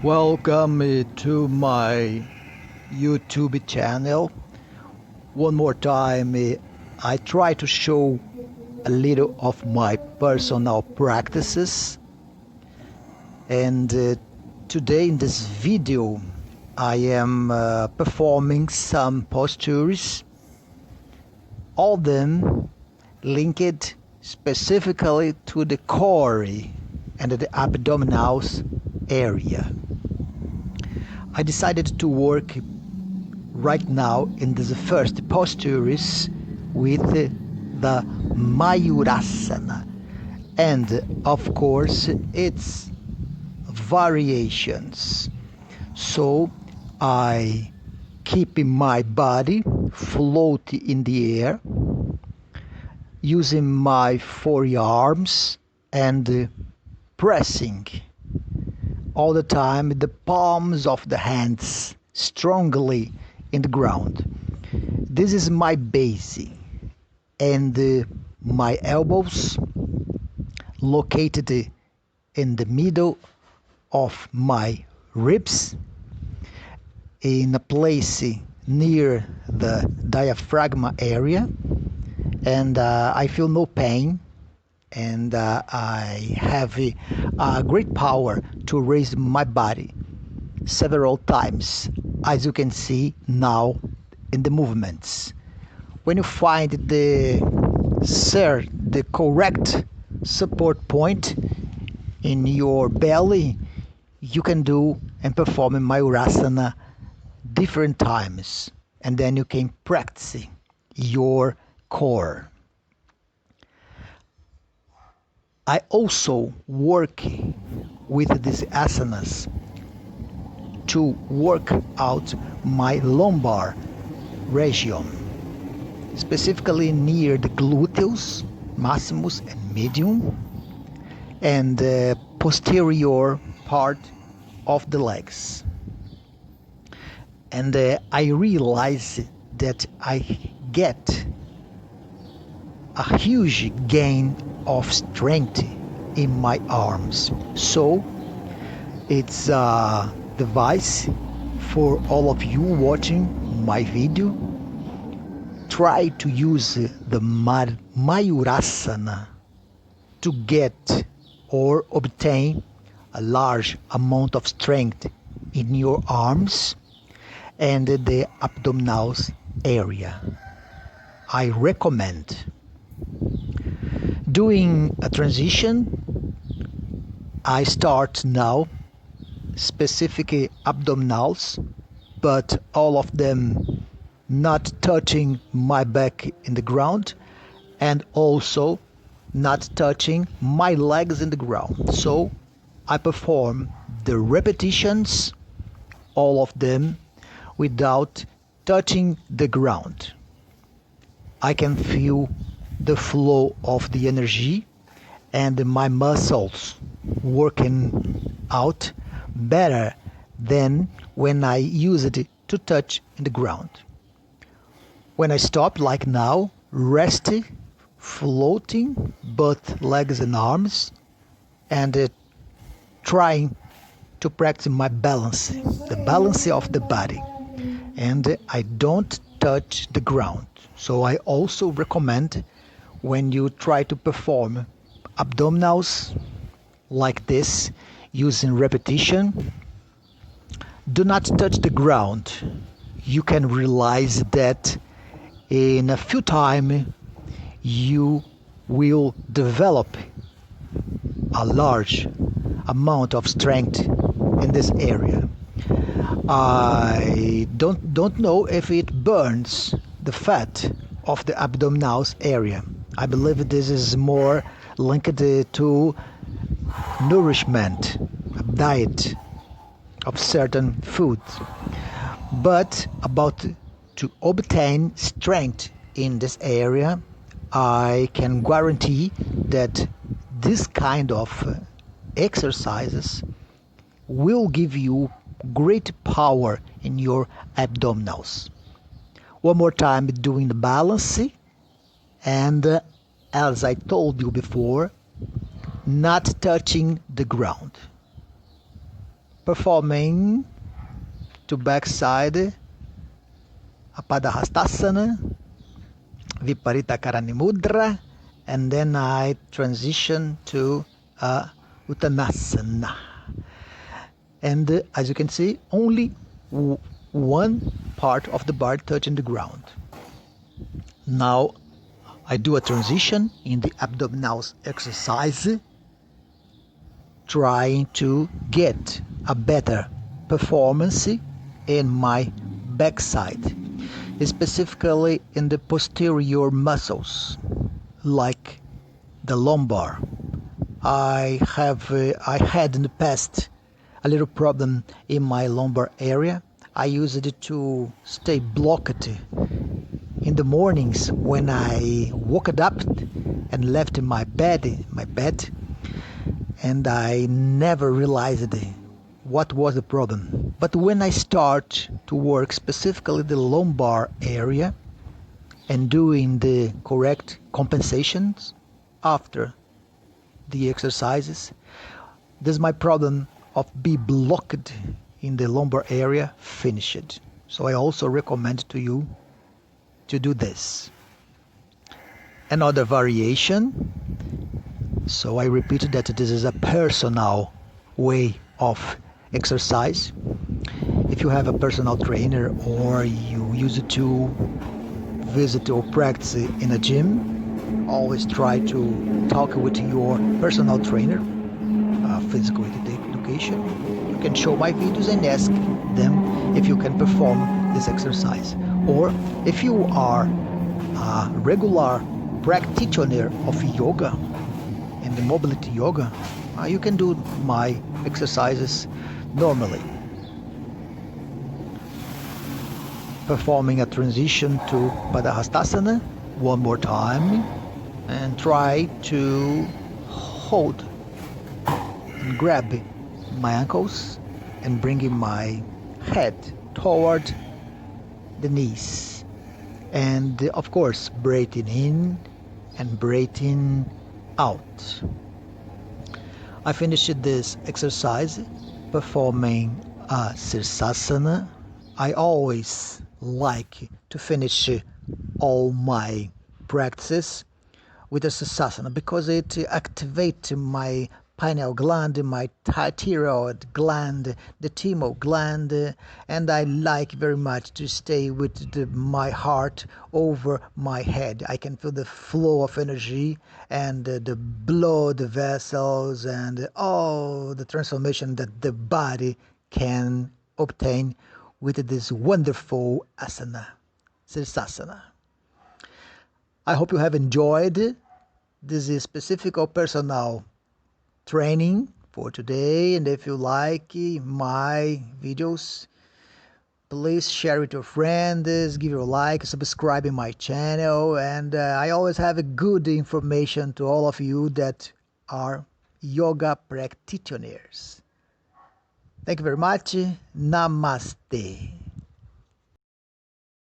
Welcome to my YouTube channel. One more time, I try to show a little of my personal practices, and today in this video I am performing some postures, all of them linked specifically to the core and the abdominals area. I decided to work right now in this first postures with the Mayurasana, and of course its variations. So I keep my body floating in the air using my forearms and pressing all the time the palms of the hands strongly in the ground. This is my base, and my elbows located in the middle of my ribs, in a place near the diaphragm area, and I feel no pain, and I have a great power to raise my body several times, as you can see now in the movements. When you find the correct support point in your belly, you can do and perform in Mayurasana different times, and then you can practice your core. I also work with these asanas to work out my lumbar region, specifically near the gluteus maximus and medium, and the posterior part of the legs. And I realize that I get a huge gain of strength in my arms. So it's a device for all of you watching my video. Try to use the Mayurasana to get or obtain a large amount of strength in your arms and the abdominals area. I recommend doing a transition. I start now specific abdominals, but all of them not touching my back in the ground, and also not touching my legs in the ground. So I perform the repetitions, all of them, without touching the ground. I can feel the flow of the energy and my muscles working out better than when I use it to touch in the ground. When I stop, like now, resting, floating both legs and arms, and trying to practice my balance, the balance of the body, and I don't touch the ground. So I also recommend, when you try to perform abdominals like this using repetition, do not touch the ground. You can realize that in a few times you will develop a large amount of strength in this area. I don't know if it burns the fat of the abdominals area. I believe this is more linked to nourishment, a diet of certain foods. But about to obtain strength in this area, I can guarantee that this kind of exercises will give you great power in your abdominals. One more time, doing the balance, and as I told you before, not touching the ground. performing to backside Apadahastasana, Viparita Karani Mudra, and then I transition to Uttanasana. And as you can see, only one part of the bar touching the ground. Now I do a transition in the abdominals exercise, trying to get a better performance in my backside, specifically in the posterior muscles like the lumbar. I had in the past a little problem in my lumbar area. I used it to stay blocked in the mornings when I woke up and left my bed, and I never realized what was the problem. But when I start to work specifically the lumbar area and doing the correct compensations after the exercises, this my problem of be blocked in the lumbar area finished. So I also recommend to you to do this. Another variation, so I repeat that this is a personal way of exercise. If you have a personal trainer or you use it to visit or practice in a gym, always try to talk with your personal trainer, physical education. You can show my videos and ask them if you can perform this exercise. Or if you are a regular practitioner of yoga and the mobility yoga, you can do my exercises normally. Performing a transition to Padahastasana one more time, and try to hold and grab my ankles and bringing my head toward the knees, and of course breathing in and breathing out. I finished this exercise performing a Sirsasana. I always like to finish all my practices with a Sirsasana because it activates my pineal gland, my thyroid gland, the thymus gland, and I like very much to stay with my heart over my head. I can feel the flow of energy and the blood vessels and all the transformation that the body can obtain with this wonderful asana, Sirsasana. I hope you have enjoyed this specific or personal training for today, and if you like my videos, please share with your friends, give your like, subscribe in my channel, and I always have a good information to all of you that are yoga practitioners. Thank you very much. Namaste.